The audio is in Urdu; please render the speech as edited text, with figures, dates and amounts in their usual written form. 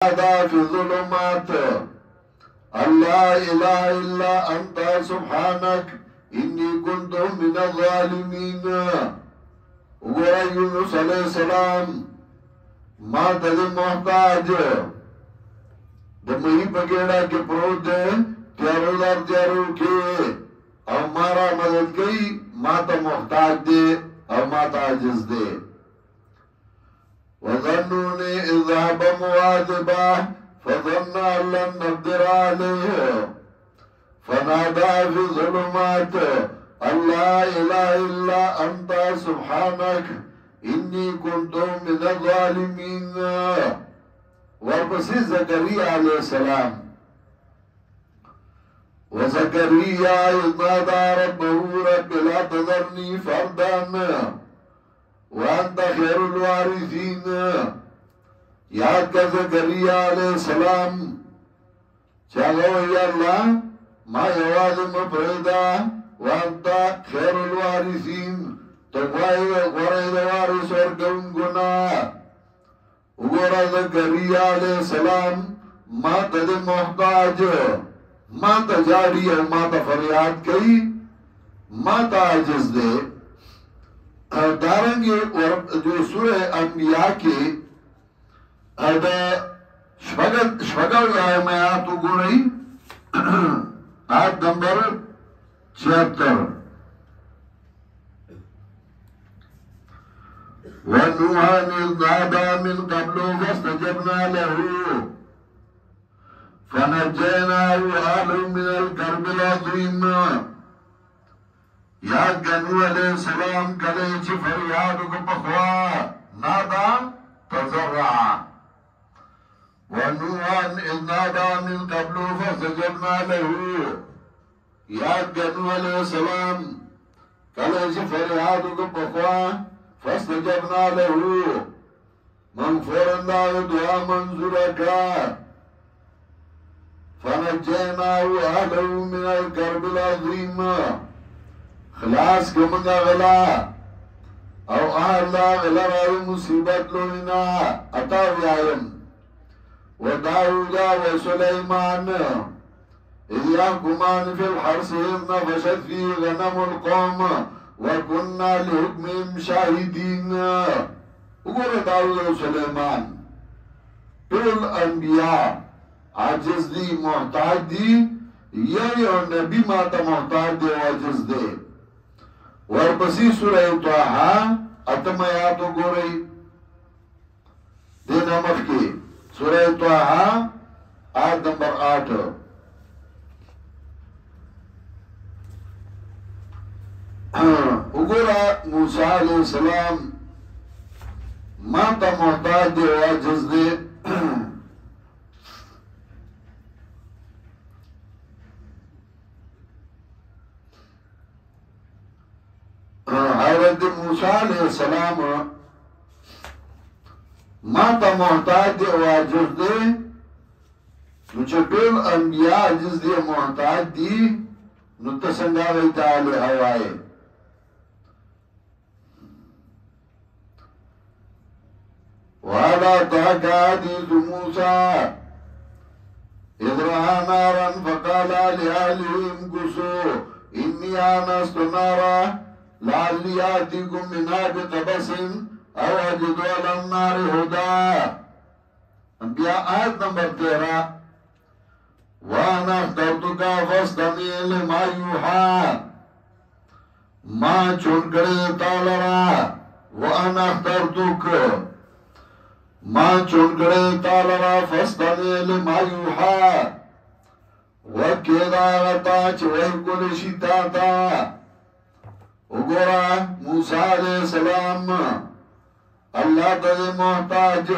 هذا في ظلمات لا إله إلا أنت سبحانك إني كنت من الظالمين. وګوره یونس علیہ السلام ما ته محتاج د مہی پګېړه کې پروت دی تیارو لار تیارو کې او مارا مدد کوي ما ته محتاج دی او ما ته عاجز دی. وظنوني إذ ذهب مغاضبا فظن أن لن نقدر عليه فنادى في الظلمات أن لا إله إلا أنت سبحانك إني كنت من الظالمين. ورپسې زكريا عليه السلام وزكريا إذ نادى ربه رب لا تذرني فردا وانت خیر الوارثین. یاد کا زکریا علیہ السلام چاگو یا اللہ ما یواز مپریدا وانت خیر الوارثین تقوائی غرائد وارث ورکون گنا. اگورا زکریا علیہ السلام ما تد محتاج ما تا جاڑی او ما تا فریاد کئی ما تا عجز دے. دارنگی جو سورہ انبیاء کی شپگل آئے میں آتو گو رہی آیت نمبر 76. وَنُوحًا إِذْ نَادَى مِنْ قَبْلُ فَاسْتَجَبْنَا لَهُ فَنَجَّيْنَاهُ وَأَهْلَهُ مِنَ الْكَرْبِ الْعَظِيمِ. یاد گنو علیہ السلام کلے چی فریادو کو پخوا نادا تزرعا. ونوحاً اذ نادا من قبلو فاستجبنا لہو. یاد گنو علیہ السلام کلے چی فریادو کو پخوا فاستجبنا لہو مغفورن داو دعا منظورکا فنجیناو اہلو من الکرب العظیم. خلاص کمنگا غلا او آلا غلا راو مصیبت لوینا اتاوی آئیم. و داودا و سلیمان اذ یحکمان فی الحرس اذ نفشت فی غنم القوم و کننا لحکمهم شاہدین. اگر داود و سلیمان طول انبیاء عاجز دی محتاج دی یو نبی ماتا محتاج دی و عاجز دی. ورپسی سورہ طه اتم آیاتو گو رہی دین امخ کی سورہ طه آیت نمبر 8. اگورا موسیٰ علیہ السلام ما تا محتاج دے و عجز دے. حضرت موسیٰ علیہ السلام ما تا محتاج دے و عجز دے. نو چطول انبیاء عجز دے محتاج دی نو تسنگا غی تعالی ہوائے. وَعَلَى تَحْكَ حَدِيثُ مُوسَىٰ إِذْ رَأَىٰ نَارًا فَقَالَ لِأَهْلِهِ امْكُثُوا إِنِّي آنَسْتُ نَارًا لَعَلِّي آتِيكُم مِّنْهَا بِقَبَسٍ أَوْ أَجِدُ عَلَى النَّارِ هُدًى. انبیاء آیت نمبر 13. وَأَنَا اخْتَرْتُكَ فَاسْتَمِعْ لِمَا يُوحَىٰ. ما چون کرے تالرا وَأَنَا اخْتَرْتُكَ ما چون کرے تالرا فَاسْتَمِعْ لِمَا يُوحَىٰ. وَكِدَا غَتَا چوئی کلشی تاتا. اگورا موسیٰ علیہ السلام اللہ تدے محتاج